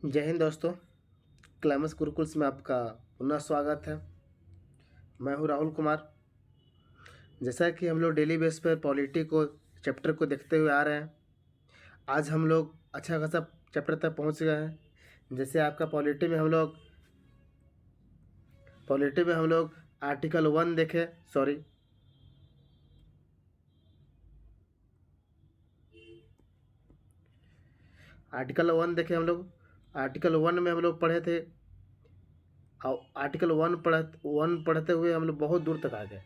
जय हिंद दोस्तों। क्लाइमेक्स गुरुकुल्स में आपका पुनः स्वागत है। मैं हूं राहुल कुमार। जैसा कि हम लोग डेली बेस पर पॉलिटी को चैप्टर को देखते हुए आ रहे हैं, आज हम लोग अच्छा खासा चैप्टर तक पहुंच गए हैं। जैसे आपका पॉलिटी में हम लोग आर्टिकल 1 देखे, सॉरी आर्टिकल 1 देखे हम लोग। आर्टिकल 1 में हम लोग पढ़े थे और आर्टिकल 1 पढ़ते हुए हम लोग बहुत दूर तक आ गए।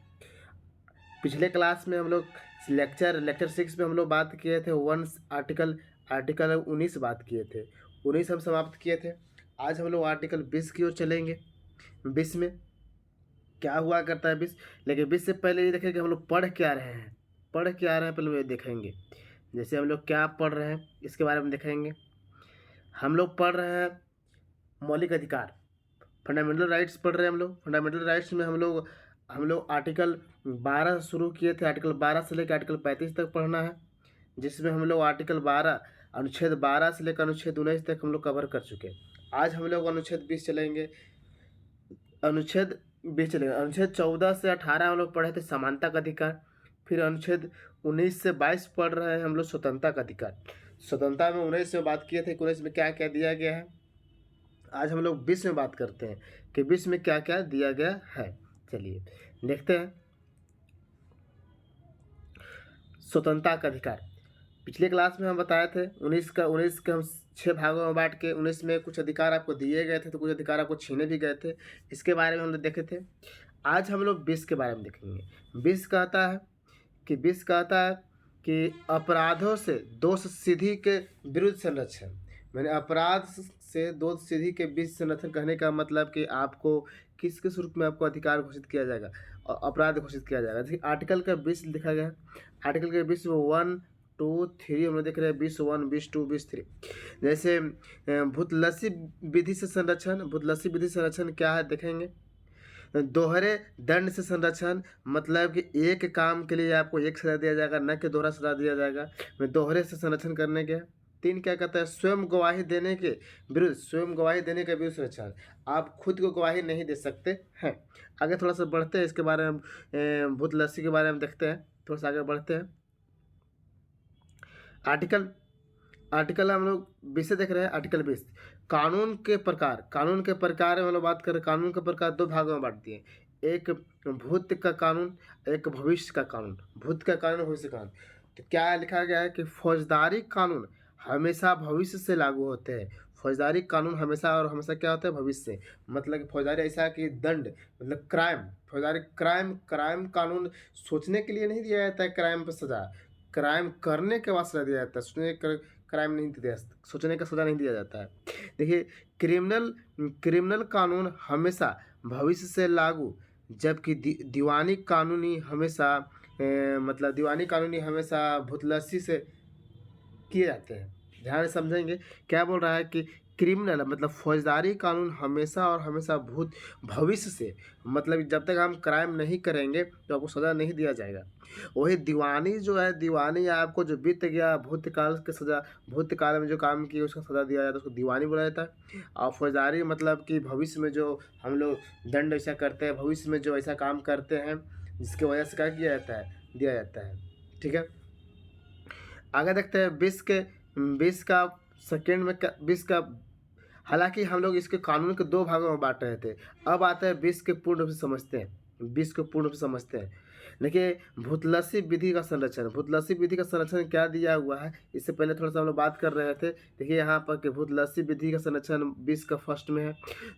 पिछले क्लास में हम लोग लेक्चर 6 में हम लोग बात किए थे आर्टिकल 19 बात किए थे। 19 हम समाप्त किए थे। आज हम लोग आर्टिकल 20 की ओर चलेंगे। 20 में क्या हुआ करता है 20, लेकिन 20 से पहले ये देखें कि हम लोग पढ़ क्या रहे हैं पहले ये देखेंगे। जैसे हम लोग क्या पढ़ रहे हैं इसके बारे में देखेंगे। हम लोग पढ़ रहे हैं मौलिक अधिकार, फंडामेंटल राइट्स पढ़ रहे हैं हम लोग। फंडामेंटल राइट्स में हम लोग आर्टिकल 12 शुरू किए थे। आर्टिकल 12 से लेकर आर्टिकल 35 तक पढ़ना है, जिसमें हम लोग आर्टिकल 12 अनुच्छेद 12 से लेकर अनुच्छेद 19 तक हम लोग कवर कर चुके हैं। आज हम लोग अनुच्छेद 20 चलेंगे। अनुच्छेद 14 से 18 हम लोग पढ़े थे समानता का अधिकार। फिर अनुच्छेद 19 से 22 पढ़ रहे हैं हम लोग स्वतंत्रता का अधिकार। स्वतंत्रता में 19 में बात किए थे, 19 में क्या क्या दिया गया है। आज हम लोग 20 में बात करते हैं कि 20 में क्या क्या दिया गया है। चलिए देखते हैं। स्वतंत्रता का अधिकार पिछले क्लास में हम बताए थे 19 का हम 6 भागों में बांट के 19 में कुछ अधिकार आपको दिए गए थे तो कुछ अधिकार आपको छीने भी गए थे। इसके बारे में हम लोग देखे थे। आज हम लोग 20 के बारे में देखेंगे। 20 कहता है कि अपराधों से दोष सिद्धि के विरुद्ध संरक्षण। मैंने अपराध से दोष सिद्धि के बीच संरक्षण कहने का मतलब कि आपको किस किस रूप में आपको अधिकार घोषित किया जाएगा और अपराध घोषित किया जाएगा। देखिए आर्टिकल का 20 लिखा गया है। आर्टिकल के 20 में 1 2 3 हम लोग देख रहे हैं। 21 22 23। जैसे भूतलसी विधि से संरक्षण। भूतलसी विधि से संरक्षण क्या है देखेंगे। दोहरे दंड से संरक्षण मतलब कि एक काम के लिए आपको एक सजा दिया जाएगा, न कि दोहरा सजा दिया जाएगा। मैं दोहरे से संरक्षण करने के 3 क्या कहता है, स्वयं गवाही देने के विरुद्ध संरक्षण। आप खुद को गवाही नहीं दे सकते हैं। आगे थोड़ा सा बढ़ते हैं, इसके बारे में भूतलसी के बारे में देखते हैं। थोड़ा सा आगे बढ़ते हैं। आर्टिकल हम लोग 20 से देख रहे हैं। आर्टिकल 20 कानून के प्रकार में हम लोग बात कर रहे हैं। कानून के प्रकार 2 भागों में बांट दिए। एक भूत का कानून, एक भविष्य का कानून। भूत का कानून, भविष्य का कानून। तो क्या लिखा गया है कि फौजदारी कानून हमेशा भविष्य से लागू होते हैं। फौजदारी कानून हमेशा और हमेशा क्या होता है, भविष्य से। मतलब कि फौजदारी ऐसा कि दंड मतलब क्राइम कानून सोचने के लिए नहीं दिया जाता है। क्राइम पर सजा क्राइम करने के बाद सजा दिया जाता है। सोचने का सजा नहीं दिया जाता है। देखिए क्रिमिनल कानून हमेशा भविष्य से लागू, जबकि दीवानी कानूनी हमेशा भूतलसी से किए जाते हैं। ध्यान से समझेंगे क्या बोल रहा है कि क्रिमिनल मतलब फौजदारी कानून हमेशा और हमेशा भविष्य से, मतलब जब तक हम क्राइम नहीं करेंगे तो आपको सज़ा नहीं दिया जाएगा। वही दीवानी जो है, दीवानी आपको जो बीत गया भूतकाल में जो काम किया उसका सज़ा दिया जाता है, उसको दीवानी बोला जाता है। और फौजदारी मतलब कि भविष्य में जो हम लोग दंड ऐसा करते हैं, भविष्य में जो ऐसा काम करते हैं जिसकी वजह से क्या किया जाता है, दिया जाता है। ठीक है, आगे देखते हैं। 20 का सेकेंड में 20 का, हालांकि हम लोग इसके कानून के 2 भागों में बांट रहे थे। अब आते हैं 20 के पूर्ण रूप से समझते हैं। 20 को पूर्ण रूप से समझते हैं। देखिए भूतलसी विधि का संरक्षण क्या दिया हुआ है, इससे पहले थोड़ा सा हम लोग बात कर रहे थे। देखिए यहाँ पर कि भूतलसी विधि का संरक्षण 20 का फर्स्ट में है।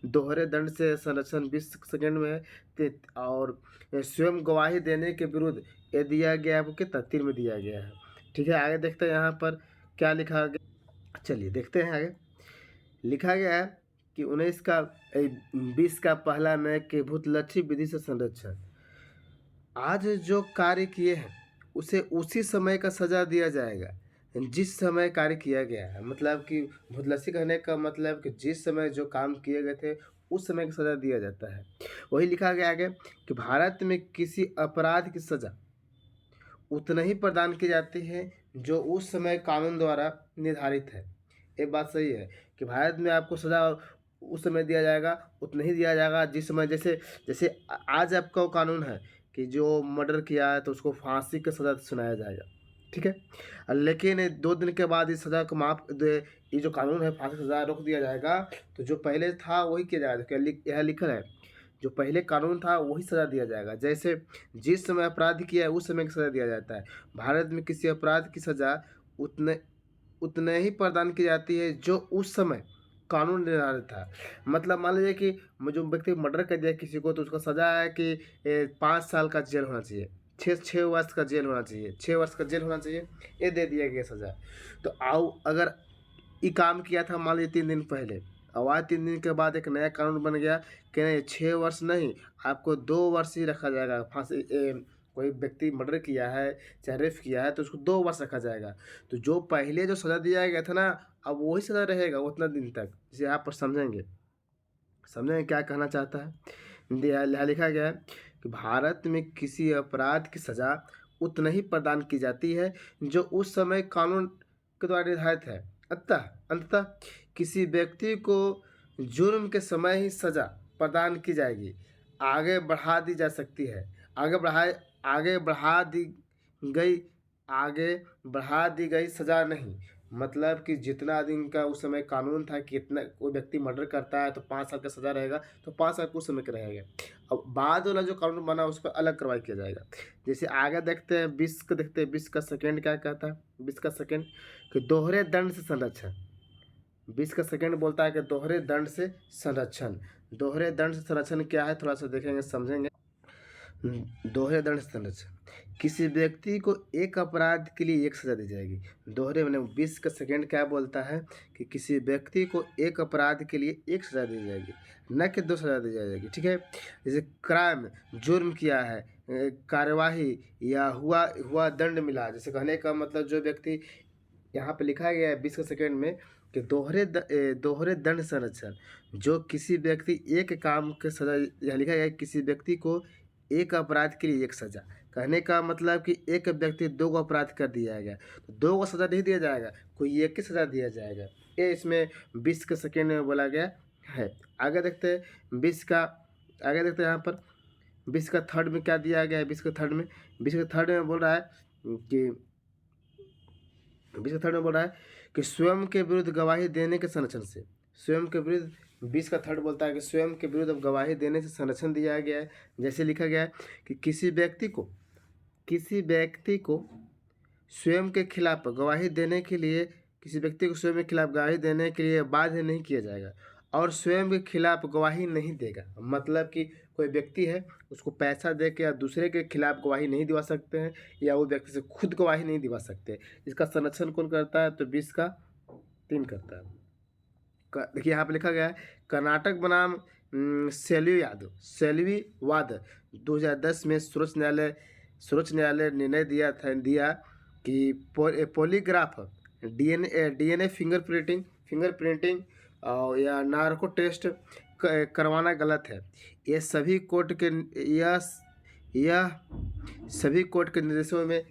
दोहरे दंड से संरक्षण 20 सेकेंड में है। और स्वयं गवाही देने के विरुद्ध ये दिया गया है, वो कितना 3 में दिया गया है। ठीक है, आगे देखते हैं यहाँ पर क्या लिखा गया। चलिए देखते हैं आगे। लिखा गया है कि 20 का पहला में कि भूतलसी विधि से संरक्षण, आज जो कार्य किए हैं उसे उसी समय का सजा दिया जाएगा जिस समय कार्य किया गया है। मतलब कि भूतलसी कहने का मतलब कि जिस समय जो काम किए गए थे उस समय की सजा दिया जाता है। वही लिखा गया आगे कि भारत में किसी अपराध की सजा उतना ही प्रदान की जाती है जो उस समय कानून द्वारा निर्धारित है। ये बात सही है कि भारत में आपको सज़ा उस समय दिया जाएगा, उतना ही दिया जाएगा जिस समय जैसे जैसे आज आपका वो कानून है कि जो मर्डर किया है तो उसको फांसी की सज़ा सुनाया जाएगा, ठीक है? लेकिन 2 दिन के बाद इस सज़ा को माफ़ दे ये जो कानून है फांसी की सज़ा रोक दिया जाएगा, तो जो पहले था वही किया जाएगा। क्या यहाँ लिखा है, जो पहले कानून था वही सज़ा दिया जाएगा। जैसे जिस समय अपराध किया है उस समय की सज़ा दिया जाता है। भारत में किसी अपराध की सज़ा उतने उतने ही प्रदान की जाती है जो उस समय कानून निर्धारित था। मतलब मान लीजिए कि जो व्यक्ति मर्डर कर दिया किसी को तो उसका सज़ा है कि 5 साल का जेल होना चाहिए, 6 वर्ष का जेल होना चाहिए, 6 वर्ष का जेल होना चाहिए, ये दे दिया गया सज़ा। तो आओ अगर ये काम किया था मान लीजिए 3 दिन पहले, अब आज 3 दिन के बाद एक नया कानून बन गया कि नहीं 6 वर्ष नहीं, आपको 2 वर्ष ही रखा जाएगा। फांसी कोई व्यक्ति मर्डर किया है, चाहे रेप किया है तो उसको 2 वर्ष रखा जाएगा। तो जो पहले जो सज़ा दिया गया था ना, अब वही सज़ा रहेगा उतना दिन तक। जिसे आप समझेंगे, समझेंगे क्या कहना चाहता है? यहाँ लिखा गया है कि भारत में किसी अपराध की सज़ा उतना ही प्रदान की जाती है जो उस समय कानून के द्वारा निर्धारित है। अंततः किसी व्यक्ति को जुर्म के समय ही सज़ा प्रदान की जाएगी, आगे बढ़ा दी जा सकती है। आगे बढ़ा दी गई आगे बढ़ा दी गई सज़ा नहीं। मतलब कि जितना दिन का उस समय कानून था कि इतना कोई व्यक्ति मर्डर करता है तो 5 साल का सज़ा रहेगा, तो 5 साल उस समय का रहेगा। अब बाद वाला जो कानून बना उस पर अलग कार्रवाई किया जाएगा। जैसे आगे देखते हैं 20 का, देखते हैं 20 का सेकंड क्या कहता है। 20 का सेकंड कि दोहरे दंड से संरक्षण। 20 का सेकंड बोलता है कि दोहरे दंड से संरक्षण। दोहरे दंड से संरक्षण क्या है थोड़ा सा देखेंगे, समझेंगे। दोहरे दंड से संरक्षण किसी व्यक्ति को एक अपराध के लिए एक सज़ा दी जाएगी। दोहरे मैंने 20 का सेकंड क्या बोलता है कि किसी व्यक्ति को एक अपराध के लिए एक सज़ा दी जाएगी, न कि 2 सज़ा दी जाएगी, ठीक है? जैसे क्राइम, जुर्म किया है, कार्यवाही या हुआ दंड मिला। जैसे कहने का मतलब जो व्यक्ति यहाँ पे लिखा गया है 20 के सेकंड में कि दोहरे दंड संरक्षण जो किसी व्यक्ति एक काम के सज़ा, यहाँ लिखा गया है किसी व्यक्ति को एक अपराध के लिए एक सज़ा। कहने का मतलब कि एक व्यक्ति 2 गो अपराध कर दिया गया तो 2 गो सज़ा नहीं दिया जाएगा, कोई एक ही सज़ा दिया जाएगा। ये इसमें 20 के सेकंड में बोला गया है। आगे देखते हैं 20 का, आगे देखते हैं यहाँ पर 20 का थर्ड में क्या दिया गया है। 20 के थर्ड में बोल रहा है कि 20 का थर्ड में बोल रहा है कि स्वयं के विरुद्ध गवाही देने के संरक्षण से, स्वयं के विरुद्ध 20 का थर्ड बोलता है कि स्वयं के विरुद्ध गवाही देने से संरक्षण दिया गया है। जैसे लिखा गया है कि किसी व्यक्ति को स्वयं के खिलाफ गवाही देने के लिए, किसी व्यक्ति को स्वयं के खिलाफ गवाही देने के लिए बाध्य नहीं किया जाएगा और स्वयं के खिलाफ गवाही नहीं देगा। मतलब कि कोई व्यक्ति है उसको पैसा दे के या दूसरे के खिलाफ गवाही नहीं दिवा सकते हैं या वो व्यक्ति से खुद गवाही नहीं दिवा सकते। इसका संरक्षण कौन करता है तो 20 का 3 करता है। देखिए यहाँ पे लिखा गया है कर्नाटक बनाम सेल्वी वाद 2010 में सर्वोच्च न्यायालय निर्णय दिया कि पॉलीग्राफ, डीएनए फिंगरप्रिंटिंग या नार्को टेस्ट करवाना गलत है। यह सभी कोर्ट के निर्देशों में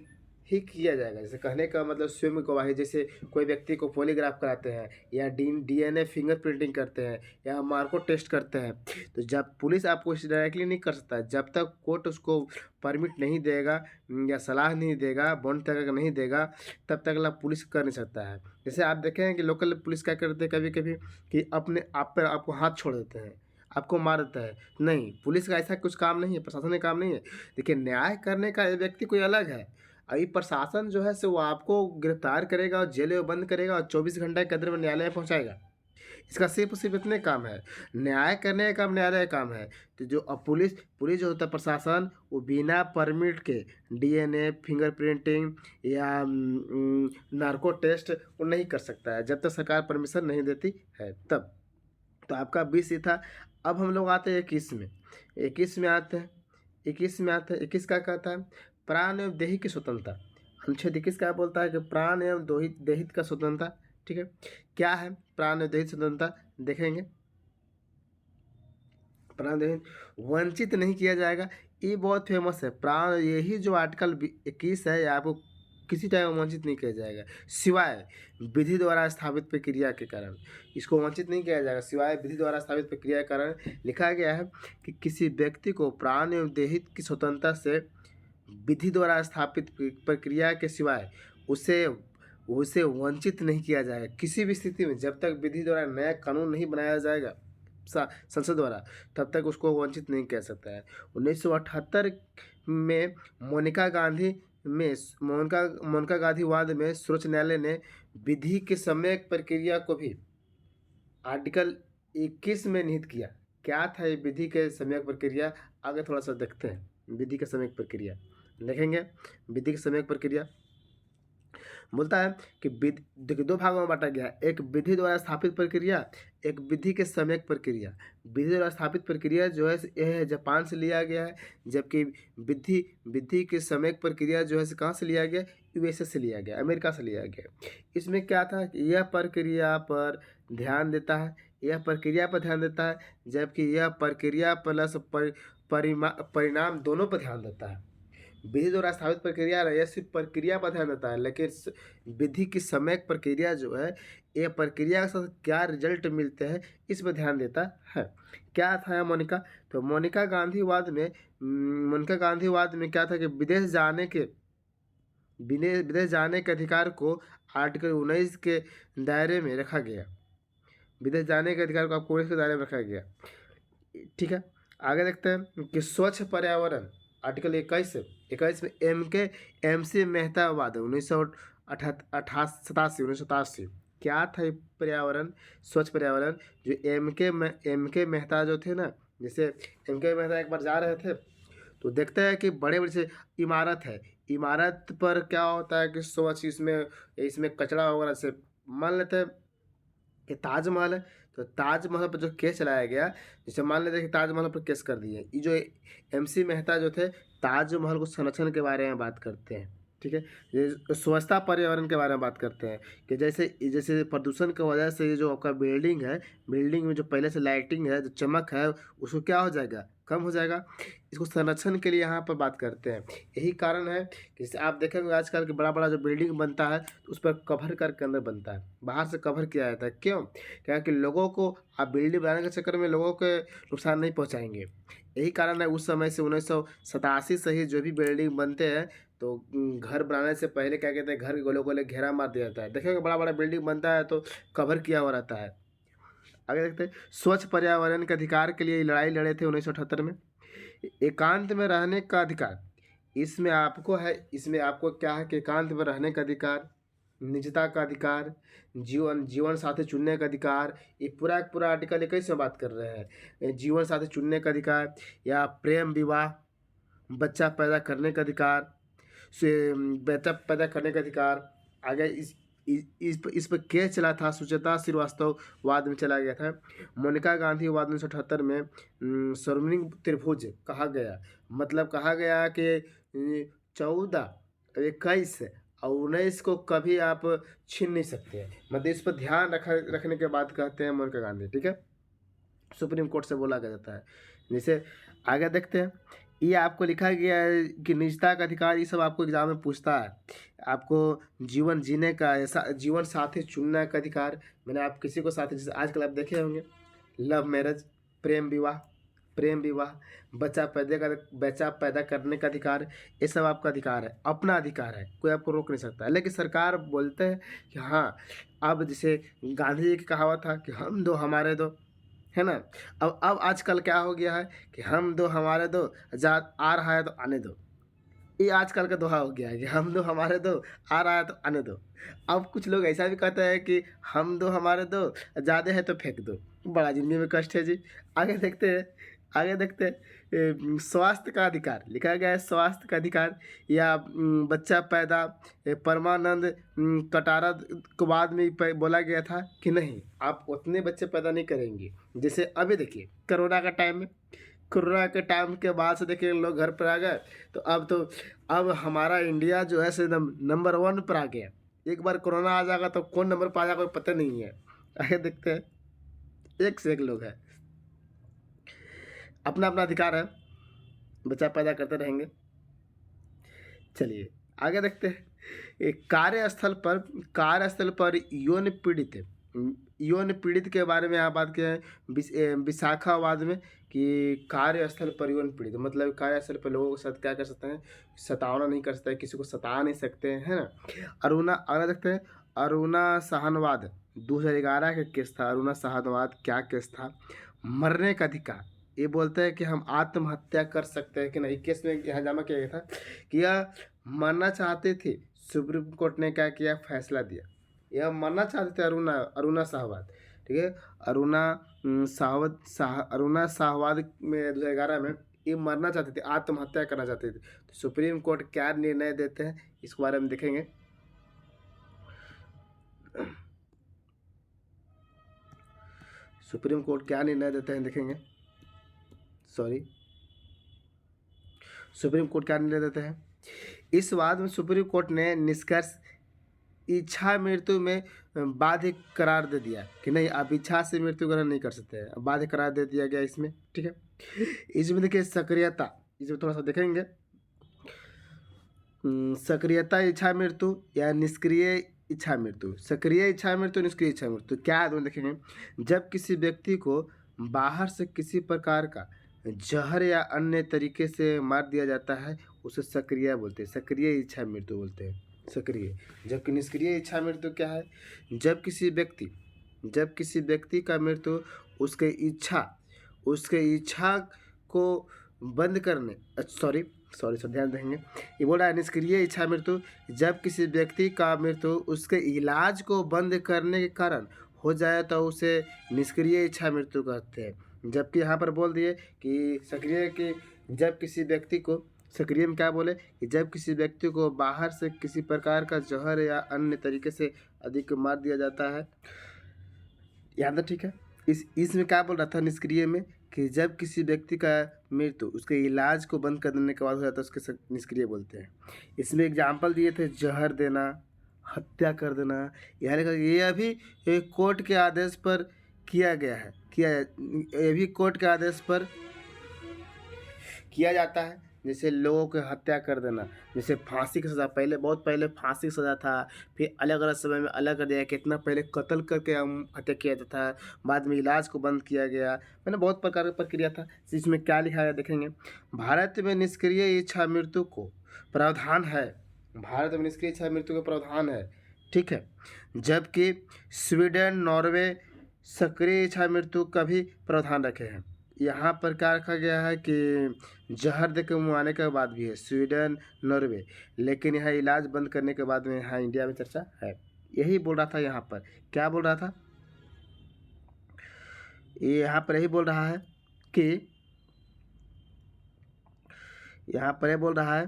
ही किया जाएगा। जैसे कहने का मतलब स्वयं गवाही, जैसे कोई व्यक्ति को पॉलीग्राफ कराते हैं या डीएनए फिंगरप्रिंटिंग करते हैं या मार्को टेस्ट करते हैं, तो जब पुलिस आपको इसे डायरेक्टली नहीं कर सकता, जब तक कोर्ट उसको परमिट नहीं देगा या सलाह नहीं देगा, बॉन्ड तक नहीं देगा, तब तक अगला पुलिस कर नहीं सकता है। जैसे आप देखें कि लोकल पुलिस क्या करते हैं कभी कभी कि अपने आप पर आपको हाथ छोड़ देते हैं, आपको मार देता है। नहीं, पुलिस का ऐसा कुछ काम नहीं है, प्रशासन का काम नहीं है। देखिए न्याय करने का व्यक्ति कोई अलग है, अभी प्रशासन जो है वो आपको गिरफ्तार करेगा और जेल में बंद करेगा और 24 घंटे के अंदर में न्यायालय में पहुंचाएगा। इसका सिर्फ इतने काम है, न्याय करने का काम न्यायालय का काम है। तो जो अब पुलिस जो होता है प्रशासन, वो बिना परमिट के डीएनए फिंगरप्रिंटिंग या नार्को टेस्ट वो नहीं कर सकता है जब तक सरकार परमिशन नहीं देती है तब। तो आपका 20 ही था। अब हम लोग आते हैं 21 में आते हैं। 21 क्या कहता है, प्राण एवं देही की स्वतंत्रता। अनुच्छेद 21 क्या बोलता है कि प्राण एवं देहित का स्वतंत्रता, ठीक है। क्या है प्राण एवं देहित स्वतंत्रता, देखेंगे। प्राण देहित वंचित नहीं किया जाएगा, ये बहुत फेमस है। प्राण, यही जो आर्टिकल 21 है, आपको किसी टाइम वंचित नहीं किया जाएगा, सिवाय विधि द्वारा स्थापित प्रक्रिया के कारण। इसको वंचित नहीं किया जाएगा सिवाय विधि द्वारा स्थापित प्रक्रिया के कारण। लिखा गया है कि किसी व्यक्ति को प्राण एवं देहित की स्वतंत्रता से विधि द्वारा स्थापित प्रक्रिया के सिवाय उसे उसे वंचित नहीं किया जाएगा किसी भी स्थिति में। जब तक विधि द्वारा नया कानून नहीं बनाया जाएगा संसद द्वारा, तब तक उसको वंचित नहीं किया सकता है। 1978 में मोनिका गांधी वाद में सर्वोच्च न्यायालय ने विधि के सम्यक प्रक्रिया को भी आर्टिकल 21 में निहित किया। क्या था ये विधि के सम्यक प्रक्रिया, आगे थोड़ा सा देखते हैं। विधि के सम्यक प्रक्रिया देखेंगे। विधि की सम्यक प्रक्रिया बोलता है कि देखिए 2 भागों में बांटा गया है, एक विधि द्वारा स्थापित प्रक्रिया, एक विधि के सम्यक प्रक्रिया। विधि द्वारा स्थापित प्रक्रिया जो है यह जापान से लिया गया है, जबकि विधि के सम्यक प्रक्रिया जो है कहाँ से लिया गया, यूएसए से लिया गया, अमेरिका से लिया गया। इसमें क्या था कि यह प्रक्रिया पर ध्यान देता है, जबकि यह प्रक्रिया प्लस परिणाम दोनों पर ध्यान देता है। विधि द्वारा स्थापित प्रक्रिया यह सिर्फ प्रक्रिया पर ध्यान देता है, लेकिन विधि की सम्यक प्रक्रिया जो है ये प्रक्रिया के साथ क्या रिजल्ट मिलते हैं इस पर ध्यान देता है। क्या था मोनिका, तो मोनिका गांधीवाद में क्या था कि विदेश जाने के अधिकार को आर्टिकल 19 के दायरे में रखा गया। विदेश जाने के अधिकार को आपको 19 के दायरे में रखा गया। ठीक है, आगे देखते हैं कि स्वच्छ पर्यावरण आर्टिकल 21 में MC मेहता वाद 1987। क्या था ये पर्यावरण, स्वच्छ पर्यावरण, जो MK मेहता जो थे ना, जैसे MK मेहता एक बार जा रहे थे तो देखते हैं कि बड़े बड़े से इमारत है, इमारत पर क्या होता है कि स्वच्छ इसमें कचरा वगैरह से, मान लेते हैं कि ताजमहल है तो ताजमहल पर जो केस चलाया गया, जैसे मान लेते हैं कि ताजमहल पर केस कर दिए, ये जो MC मेहता जो थे ताजमहल को संरक्षण के बारे में बात करते हैं। ठीक है, ये स्वच्छता पर्यावरण के बारे में बात करते हैं कि जैसे प्रदूषण की वजह से ये जो आपका बिल्डिंग में जो पहले से लाइटिंग है, जो चमक है, उसको क्या हो जाएगा, कम हो जाएगा। इसको संरक्षण के लिए यहाँ पर बात करते हैं। यही कारण है कि जैसे आप देखेंगे आजकल के बड़ा जो बिल्डिंग बनता है तो उस पर कवर करके अंदर बनता है, बाहर से कवर किया जाता है। क्यों? क्या लोगों को आप बिल्डिंग बनाने के चक्कर में लोगों के नुकसान नहीं पहुँचाएंगे। यही कारण है उस समय से 1987 से ही जो भी बिल्डिंग बनते हैं तो घर बनाने से पहले क्या कहते हैं, घर के गोले घेरा मार दिया जाता है। देखेंगे बड़ा बिल्डिंग बनता है तो कवर किया हुआ रहता है। आगे देखते हैं, स्वच्छ पर्यावरण के अधिकार के लिए लड़ाई लड़े थे 1978 में। एकांत में रहने का अधिकार, इसमें आपको क्या है कि एकांत में रहने का अधिकार, निजता का अधिकार, जीवन साथी चुनने का अधिकार, ये पूरा आर्टिकल 21 में बात कर रहे हैं। जीवन साथी चुनने का अधिकार या प्रेम विवाह, बच्चा पैदा करने का अधिकार, आगे इस पर केस चला था, सुचेता श्रीवास्तव वाद में चला गया था। मोनिका गांधी वाद 1978 में स्वर्णिम त्रिभुज कहा गया, मतलब कहा गया कि 14, 21 और 19 को कभी आप छीन नहीं सकते, मतलब इस पर ध्यान रखने के बाद कहते हैं मोनिका गांधी। ठीक है, सुप्रीम कोर्ट से बोला गया जाता है। जैसे आगे देखते हैं, ये आपको लिखा गया है कि निजता का अधिकार, ये सब आपको एग्जाम में पूछता है। आपको जीवन जीने का, ऐसा जीवन साथी चुनने का अधिकार, मैंने आप किसी को साथी, जैसे आजकल आप देखे होंगे लव मैरिज, प्रेम विवाह, बच्चा पैदा करने का अधिकार, ये सब आपका अधिकार है, अपना अधिकार है, कोई आपको रोक नहीं सकता है। लेकिन सरकार बोलते हैं कि हाँ, अब जैसे गांधी जी की कहावत था कि हम दो हमारे दो, है ना। अब आजकल क्या हो गया है कि हम दो हमारे दो, जात आ रहा है तो आने दो, ये आजकल का दोहा हो गया है कि हम दो हमारे दो, आ रहा है तो आने दो। अब कुछ लोग ऐसा भी कहते हैं कि हम दो हमारे दो, ज़्यादा है तो फेंक दो। बड़ा जिंदगी में कष्ट है जी। आगे देखते हैं स्वास्थ्य का अधिकार लिखा गया है। स्वास्थ्य का अधिकार या बच्चा पैदा, परमानंद कटारा को बाद में बोला गया था कि नहीं, आप उतने बच्चे पैदा नहीं करेंगे। जैसे अभी देखिए कोरोना के टाइम के बाद से देखिए लोग घर पर आ गए, तो अब हमारा इंडिया जो है नंबर 1 पर आ गया। एक बार कोरोना आ जाएगा तो कौन नंबर पर आ जाएगा पता नहीं है। आगे देखते हैं, एक से एक लोग हैं, अपना अधिकार है, बच्चा पैदा करते रहेंगे। चलिए आगे देखते हैं एक कार्यस्थल पर यौन पीड़ित के बारे में यहाँ बात किया है विशाखावाद में कि कार्यस्थल पर यौन पीड़ित मतलब कार्यस्थल पर लोगों के साथ क्या कर सकते हैं, सतावना नहीं कर सकते, किसी को सता नहीं सकते हैं, है ना। अरुणा अगला देखते हैं, अरुणा साहनवाद 2011 का केस था। अरुणा साहनवाद क्या केस था? मरने का अधिकार। ये बोलते हैं कि हम आत्महत्या कर सकते हैं कि नहीं। केस में यहाँ जमा किया गया था कि यह मरना चाहते थे। सुप्रीम कोर्ट ने क्या किया, फैसला दिया। यह मरना चाहते थे अरुणा साहवाद, ठीक है। अरुणा साहवाद में 2011 में ये मरना चाहते थे, आत्महत्या करना चाहते थे। तो सुप्रीम कोर्ट क्या निर्णय देते हैं इसके बारे में देखेंगे। सुप्रीम कोर्ट क्या निर्णय देते हैं देखेंगे। सुप्रीम कोर्ट क्या निर्णय देते हैं। इस वाद में सुप्रीम कोर्ट ने निष्कर्ष इच्छा मृत्यु में बाध्य करार दे दिया कि नहीं, आप इच्छा से मृत्यु ग्रहण नहीं कर सकते हैं, बाध्य करार दे दिया गया इसमें, ठीक है। इसमें देखिए सक्रियता, इसमें थोड़ा सा देखेंगे। सक्रियता इच्छा मृत्यु या निष्क्रिय इच्छा मृत्यु। सक्रिय इच्छा मृत्यु, निष्क्रिय इच्छा मृत्यु क्या है दोनों देखेंगे। जब किसी व्यक्ति को बाहर से किसी प्रकार का जहर या अन्य तरीके से मार दिया जाता है उसे सक्रिय बोलते हैं, सक्रिय इच्छा मृत्यु बोलते हैं, सक्रिय। जबकि निष्क्रिय इच्छा मृत्यु क्या है, जब किसी व्यक्ति का मृत्यु उसके इच्छा को बंद करने, सॉरी ध्यान देंगे। ये बोल रहा है निष्क्रिय इच्छा मृत्यु जब किसी व्यक्ति का मृत्यु उसके इलाज को बंद करने के कारण हो जाए तो उसे निष्क्रिय इच्छा मृत्यु कहते हैं। जबकि यहाँ पर बोल दिए कि सक्रिय कि जब किसी व्यक्ति को, सक्रिय में क्या बोले कि जब किसी व्यक्ति को बाहर से किसी प्रकार का जहर या अन्य तरीके से अधिक मार दिया जाता है। यहाँ तक ठीक है। इसमें क्या बोल रहा था निष्क्रिय में कि जब किसी व्यक्ति का मृत्यु उसके इलाज को बंद कर देने के बाद हो जाता है उसके निष्क्रिय बोलते हैं। इसमें एग्जाम्पल दिए थे जहर देना, हत्या कर देना। यह लिखा ये अभी कोर्ट के आदेश पर किया गया है, ये भी कोर्ट के आदेश पर किया जाता है। जैसे लोगों को हत्या कर देना, जैसे फांसी की सज़ा, बहुत पहले फांसी की सज़ा था, फिर अलग अलग समय में अलग कर दिया। कितना पहले कत्ल करके हम हत्या किया जाता था, बाद में इलाज को बंद किया गया, मैंने बहुत प्रकार की प्रक्रिया था। इसमें क्या लिखा है देखेंगे। भारत में निष्क्रिय इच्छा मृत्यु को प्रावधान है, भारत में निष्क्रिय इच्छा मृत्यु का प्रावधान है, ठीक है। जबकि स्वीडन, नॉर्वे सक्रिय इच्छा मृत्यु का भी प्रावधान रखे हैं। यहाँ पर क्या रखा गया है कि जहर देकर मुआने के बाद भी है स्वीडन, नॉर्वे, लेकिन यहाँ इलाज बंद करने के बाद में यहाँ इंडिया में चर्चा है। यही बोल रहा था यहाँ पर, क्या बोल रहा था ये यहाँ पर यही बोल रहा है कि यहाँ पर ये बोल रहा है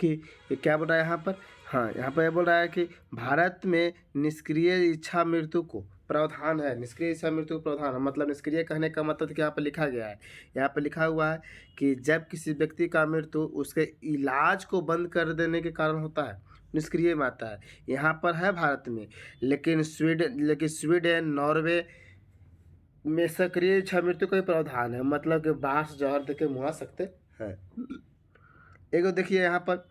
कि क्या बोल रहा है यहाँ पर, हाँ यहाँ पर ये बोल रहा है कि भारत में निष्क्रिय इच्छा मृत्यु को प्रावधान है। निष्क्रिय इच्छा मृत्यु को प्रावधान है, मतलब निष्क्रिय कहने का मतलब कि यहाँ पर लिखा गया है, यहाँ पर लिखा हुआ है कि जब किसी व्यक्ति का मृत्यु उसके इलाज को बंद कर देने के कारण होता है निष्क्रिय में आता है। यहाँ पर है भारत में, लेकिन स्वीडन, नॉर्वे में सक्रिय इच्छा मृत्यु का ही प्रावधान है, मतलब कि बाहर से जहर देके मुआ सकते हैं। एक देखिए यहाँ पर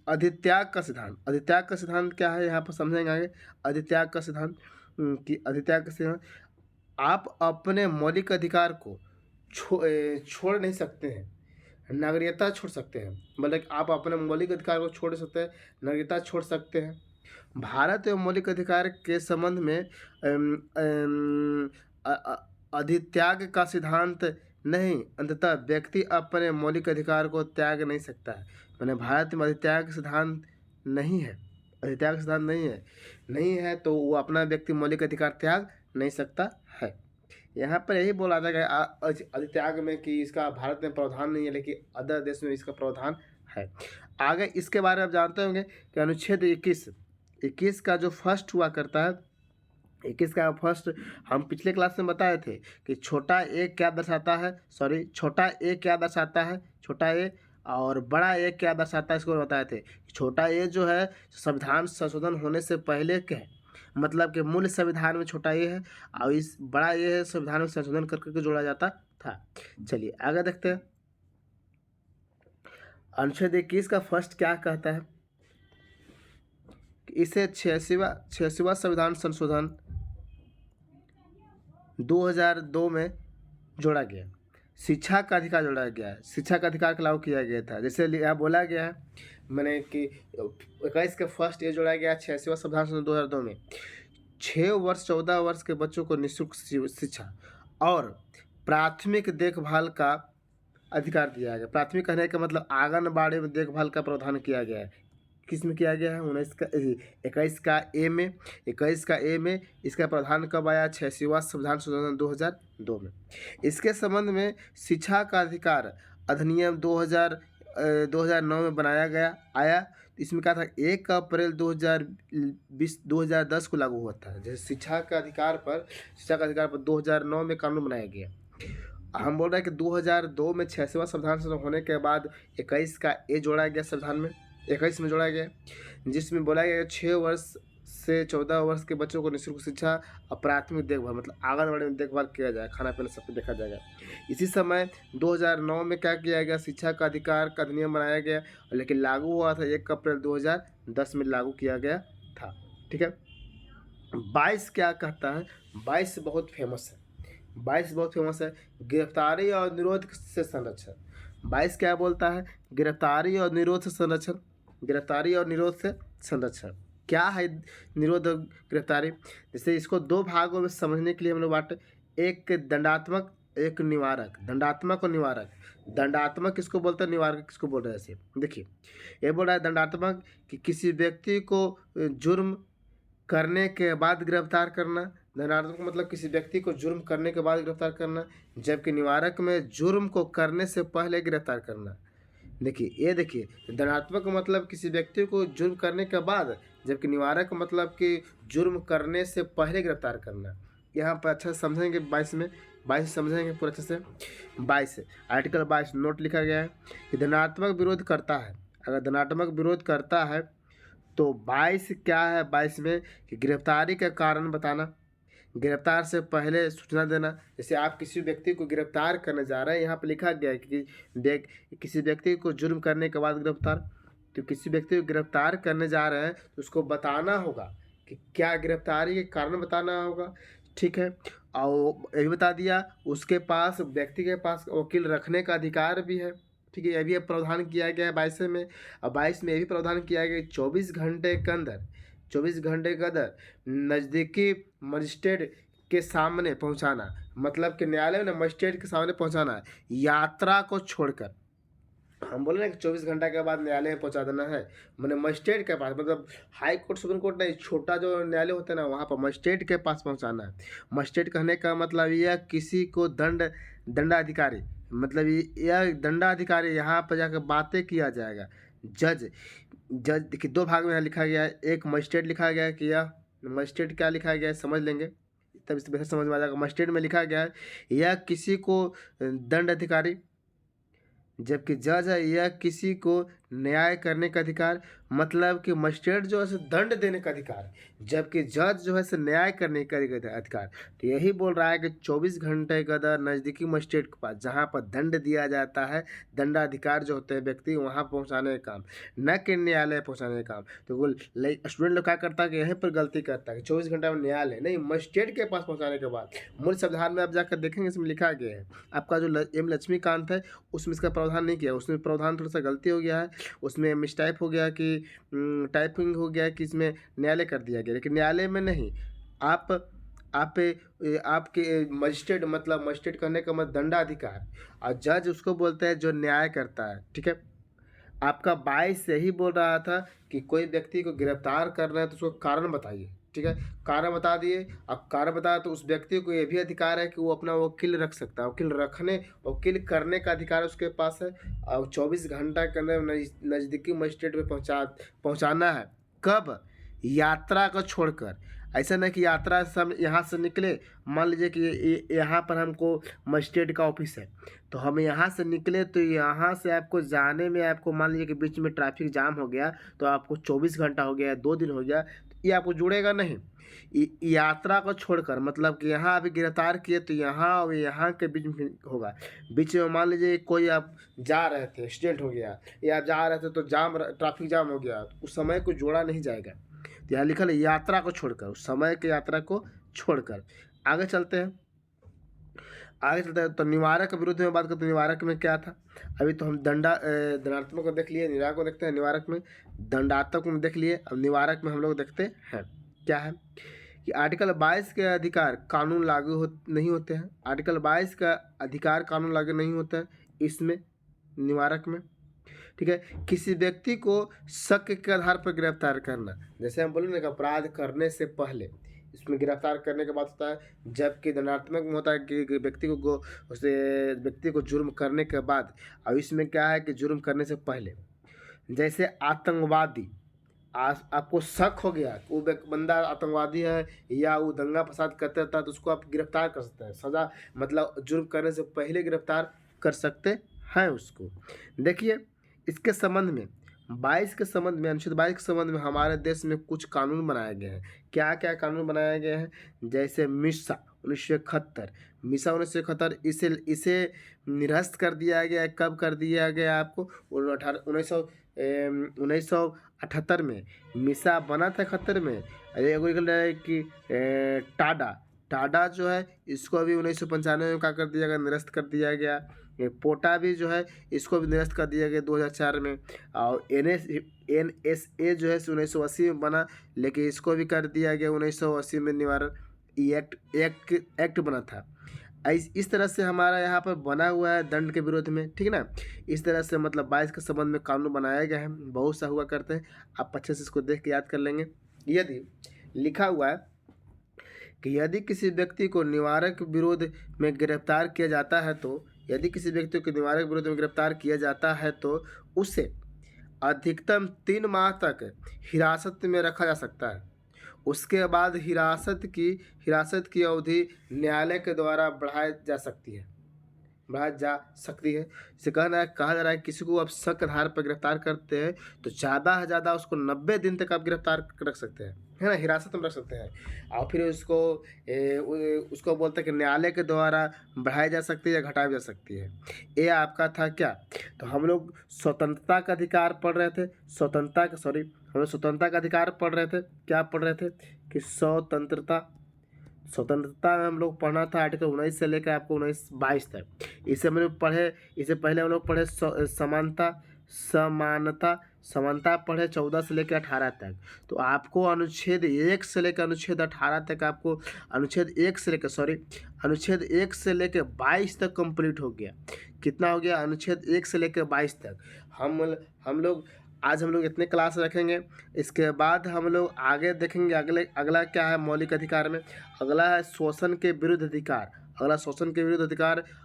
अधित्याग का सिद्धांत। अधित्याग का सिद्धांत क्या है यहाँ पर समझेंगे आगे। अधित्याग का सिद्धांत अधित्याग का सिद्धांत, आप अपने मौलिक अधिकार को छोड़ नहीं सकते हैं, नागरिकता छोड़ सकते हैं। मतलब आप अपने मौलिक अधिकार को छोड़ सकते हैं, नागरिकता छोड़ सकते हैं। भारत एवं मौलिक अधिकार के संबंध में अधित्याग का सिद्धांत नहीं, अंततः व्यक्ति अपने मौलिक अधिकार को त्याग नहीं सकता है। मैंने भारत में अधित्याग सिद्धांत नहीं है, अधित्याग सिद्धांत नहीं है तो वो अपना व्यक्ति मौलिक अधिकार त्याग नहीं सकता है। यहाँ पर यही बोला था कि अधित्याग में कि इसका भारत में प्रावधान नहीं है, लेकिन अदर देश में इसका प्रावधान है। आगे इसके बारे में आप जानते होंगे कि अनुच्छेद 21 का जो फर्स्ट हुआ करता है, 21 का फर्स्ट हम पिछले क्लास में बताए थे कि छोटा ए क्या दर्शाता है, छोटा ए क्या दर्शाता है, छोटा ए, और बड़ा ए क्या दर्शाता है, इसको बताए थे। छोटा ए जो है संविधान संशोधन होने से पहले के है, मतलब कि मूल संविधान में छोटा ए है, और इस बड़ा ए है संविधान में संशोधन करके जोड़ा जाता था। चलिए आगे देखते हैं। अनुच्छेद 21 का फर्स्ट क्या कहता है, इसे 86वां संविधान संशोधन 2002 में जोड़ा गया। शिक्षा का अधिकार जोड़ा गया है, शिक्षा का अधिकार को लागू किया गया था। जैसे यहाँ बोला गया है मैंने कि 21 के फर्स्ट ये जोड़ा गया 86वां संविधान संशोधन 2002 में 6 वर्ष 14 वर्ष के बच्चों को निःशुल्क शिक्षा और प्राथमिक देखभाल का अधिकार दिया गया। प्राथमिक कहने का मतलब आंगनबाड़ी में देखभाल का प्रावधान किया गया है। किस में किया गया है? 21 का ए में इसका प्रावधान कब आया? 86वां संविधान संशोधन 2002 में। इसके संबंध में शिक्षा का अधिकार अधिनियम 2009 में बनाया गया आया। इसमें क्या था? 1 अप्रैल 2010 को लागू हुआ था। जैसे शिक्षा का अधिकार पर 2009 में कानून बनाया गया। हम बोल रहे हैं कि 2002 में 86वां संविधान संशोधन होने के बाद 21 का ए जोड़ा गया संविधान में, 21 में जोड़ा गया, जिसमें बोला गया 6 वर्ष से 14 वर्ष के बच्चों को निःशुल्क शिक्षा और प्राथमिक देखभाल मतलब आंगनबाड़ी में देखभाल किया जाए, खाना पीना सब कुछ देखा जाएगा। इसी समय 2009 में क्या किया गया? शिक्षा का अधिकार का अधिनियम बनाया गया, लेकिन लागू हुआ था 1 अप्रैल 2010 में लागू किया गया था। ठीक है। 22 क्या कहता है? 22 बहुत फेमस है। 22 बहुत फेमस है। गिरफ्तारी और निरोध से संरक्षण। 22 क्या बोलता है? गिरफ्तारी और निरोध से संरक्षण। गिरफ्तारी और निरोध से संरक्षण क्या है? निरोध और गिरफ्तारी, जैसे इसको दो भागों में समझने के लिए हम लोग बांटे, एक दंडात्मक, एक निवारक। दंडात्मक और निवारक। दंडात्मक किसको बोलते हैं? निवारक किसको बोल रहे हैं? ऐसे देखिए, ये बोल रहा है दंडात्मक कि किसी व्यक्ति को जुर्म करने के बाद गिरफ्तार करना। दंडात्मक मतलब किसी व्यक्ति को जुर्म करने के बाद गिरफ्तार करना, जबकि निवारक में जुर्म को करने से पहले गिरफ्तार करना। देखिए, ये देखिए, दंडात्मक मतलब किसी व्यक्ति को जुर्म करने के बाद, जबकि निवारक मतलब कि जुर्म करने से पहले गिरफ्तार करना। यहाँ पर अच्छा समझेंगे 22 में, 22 समझेंगे पूरा अच्छे से। 22 आर्टिकल 22 नोट लिखा गया है कि दंडात्मक विरोध करता है। अगर दंडात्मक विरोध करता है तो 22 क्या है? 22 में कि गिरफ्तारी का कारण बताना, गिरफ्तार से पहले सूचना देना। जैसे आप किसी व्यक्ति को गिरफ्तार करने जा रहे हैं, यहाँ पर लिखा गया है कि किसी व्यक्ति को जुर्म करने के बाद गिरफ्तार, तो किसी व्यक्ति को गिरफ्तार करने जा रहे हैं तो उसको बताना होगा कि क्या गिरफ्तारी के कारण बताना होगा। ठीक है। और ये भी बता दिया उसके पास, व्यक्ति के पास वकील रखने का अधिकार भी है। ठीक है। यह भी प्रावधान किया गया है 22 में। और 22 में यह भी प्रावधान किया गया 24 घंटे के अंदर नज़दीकी मजिस्ट्रेट के सामने पहुंचाना, मतलब कि न्यायालय में मजिस्ट्रेट के सामने पहुंचाना है, यात्रा को छोड़कर। हम बोले ना कि 24 घंटा के बाद न्यायालय में पहुंचा देना है, मैंने मजिस्ट्रेट के पास, मतलब हाई कोर्ट सुप्रीम कोर्ट नहीं, छोटा जो न्यायालय होता है ना, वहाँ पर मजिस्ट्रेट के पास पहुंचाना है। मजिस्ट्रेट कहने का मतलब यह किसी को दंडाधिकारी, मतलब यह दंडाधिकारी, यहाँ पर जाकर बातें किया जाएगा। जज देखिए, दो भाग में यहाँ लिखा गया है। एक मजिस्ट्रेट लिखा गया है कि यह मजिस्ट्रेट क्या लिखा गया है समझ लेंगे तब इससे बेहतर समझ में आ जाएगा। मजिस्ट्रेट में लिखा गया है यह किसी को दंड अधिकारी, जबकि जज है यह किसी को न्याय करने का अधिकार, मतलब कि मजिस्ट्रेट जो है दंड देने का अधिकार, जबकि जज जो है न्याय करने का अधिकार। तो यही बोल रहा है कि 24 घंटे के अंदर नज़दीकी मजिस्ट्रेट के पास, जहाँ पर दंड दिया जाता है, दंडाधिकार जो होते हैं व्यक्ति, वहाँ पहुँचाने का काम, न कि न्यायालय पहुँचाने का काम। तो स्टूडेंट लोग क्या करता है कि यहीं पर गलती करता है कि 24 घंटा में न्यायालय नहीं, मजिस्ट्रेट के पास पहुँचाने के बाद। मूल संविधान में आप जाकर देखेंगे इसमें लिखा गया है। आपका जो एम लक्ष्मीकांत है उसमें इसका प्रावधान नहीं किया, उसमें प्रावधान थोड़ा सा गलती हो गया है, उसमें मिसटाइप हो गया कि टाइपिंग हो गया कि इसमें न्यायालय कर दिया गया, लेकिन न्यायालय में नहीं। आपके मजिस्ट्रेट, मतलब मजिस्ट्रेट करने का मतलब दंडाधिकार, और जज उसको बोलते हैं जो न्याय करता है। ठीक है। आपका 22 से ही बोल रहा था कि कोई व्यक्ति को गिरफ्तार करना है तो उसको कारण बताइए। ठीक है। कारण बता दिए। अब कारण बताया तो उस व्यक्ति को ये भी अधिकार है कि वो अपना वकील रख सकता है। वकील करने का अधिकार उसके पास है। और 24 घंटा के अंदर नज़दीकी मजिस्ट्रेट में पहुंचाना है। कब? यात्रा को छोड़कर। ऐसा नहीं कि यात्रा से हम यहाँ से निकले, मान लीजिए कि यहाँ पर हमको मजिस्ट्रेट का ऑफिस है, तो हम यहाँ से निकले तो यहाँ से आपको जाने में, आपको मान लीजिए कि बीच में ट्रैफिक जाम हो गया तो आपको 24 घंटा हो गया, 2 दिन हो गया, ये आपको जुड़ेगा नहीं। यात्रा को छोड़कर, मतलब कि यहाँ अभी गिरफ्तार किए तो यहाँ और यहाँ के बीच में होगा। बीच में मान लीजिए कोई आप जा रहे थे, एक्सीडेंट हो गया, या आप जा रहे थे तो ट्रैफिक जाम हो गया, उस समय को जोड़ा नहीं जाएगा। तो यहाँ लिखा है यात्रा को छोड़कर, उस समय की यात्रा को छोड़कर। आगे चलते हैं, तो निवारक के विरुद्ध में बात करते हैं। निवारक में क्या था? अभी तो हम दंडात्मक को देख लिए, निवारक को देखते हैं। निवारक में दंडात्मक में देख लिए, अब निवारक में हम लोग देखते हैं क्या है कि आर्टिकल 22 के अधिकार कानून लागू नहीं होते हैं। आर्टिकल 22 का अधिकार कानून लागू नहीं होता है इसमें, निवारक में। ठीक है, किसी व्यक्ति को शक के आधार पर गिरफ्तार करना, जैसे हम बोले ना कि अपराध करने से पहले, इसमें गिरफ्तार करने के बाद होता है। जबकि दंडात्मक में होता है कि व्यक्ति को जुर्म करने के बाद। अब इसमें क्या है कि जुर्म करने से पहले, जैसे आतंकवादी, आपको शक हो गया कि वो बंदा आतंकवादी है या वो दंगा फसाद करता था, तो उसको आप गिरफ्तार कर सकते हैं। सज़ा मतलब जुर्म करने से पहले गिरफ्तार कर सकते हैं उसको। देखिए इसके संबंध में 22 के संबंध में, अनुच्छेद 22 के संबंध में हमारे देश में कुछ कानून बनाए गए हैं। क्या क्या कानून बनाए गए हैं? जैसे मिसा 1971, मिसा 1971, इसे निरस्त कर दिया गया। कब कर दिया गया आपको? 1978 में मिसा बना था 71 में। अरे कि टाडा जो है इसको अभी 1995 में क्या कर दिया गया? निरस्त कर दिया गया। पोटा भी जो है इसको भी निरस्त कर दिया गया 2004 में। और NSA जो है 1980 में बना, लेकिन इसको भी कर दिया गया 1980 में। निवारण एक्ट बना था। इस तरह से हमारा यहाँ पर बना हुआ है दंड के विरोध में, ठीक है ना। इस तरह से मतलब 22 के संबंध में कानून बनाया गया है, बहुत सा हुआ करते हैं। आप अच्छे से इसको देख के याद कर लेंगे। यदि लिखा हुआ है कि यदि किसी व्यक्ति को निवारक विरोध में गिरफ्तार किया जाता है, तो यदि किसी व्यक्ति को निवारक विरोध में गिरफ्तार किया जाता है तो उसे अधिकतम 3 माह तक हिरासत में रखा जा सकता है। उसके बाद हिरासत की अवधि न्यायालय के द्वारा बढ़ाई जा सकती है। इसे कहा जा रहा है किसी को आप शक आधार पर गिरफ्तार करते हैं तो ज़्यादा से ज़्यादा उसको 90 दिन तक आप गिरफ्तार रख सकते हैं, है ना, हिरासत में रख सकते हैं। और फिर उसको बोलते हैं कि न्यायालय के द्वारा बढ़ाई जा सकती है या घटाई जा सकती है। ये आपका था क्या? तो हम लोग स्वतंत्रता का अधिकार पढ़ रहे थे, हम लोग स्वतंत्रता का अधिकार पढ़ रहे थे। क्या पढ़ रहे थे? कि स्वतंत्रता में हम लोग पढ़ना था आर्टिकल 19 से लेकर आपको 22 तक। इससे हम लोग पढ़े, इससे पहले हम लोग पढ़े समानता पढ़े 14 से लेकर 18 तक। तो आपको अनुच्छेद 1 से लेकर अनुच्छेद 18 तक, आपको अनुच्छेद 1 से लेकर 22 तक कंप्लीट हो गया। कितना हो गया? अनुच्छेद 1 से लेकर 22 तक। आज हम लोग इतने क्लास रखेंगे। इसके बाद हम लोग आगे देखेंगे अगला क्या है मौलिक अधिकार में। अगला है शोषण के विरुद्ध अधिकार।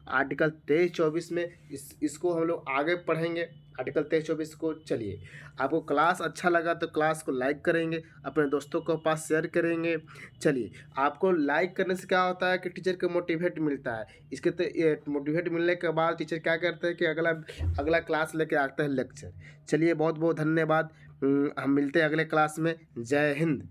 आर्टिकल 23-24 में इसको हम लोग आगे पढ़ेंगे, आर्टिकल 23-24 को। चलिए, आपको क्लास अच्छा लगा तो क्लास को लाइक करेंगे, अपने दोस्तों के पास शेयर करेंगे। चलिए, आपको लाइक करने से क्या होता है कि टीचर को मोटिवेट मिलता है। मोटिवेट मिलने के बाद टीचर क्या करते हैं कि अगला क्लास लेके आता है लेक्चर। चलिए, बहुत बहुत धन्यवाद। हम मिलते हैं अगले क्लास में। जय हिंद।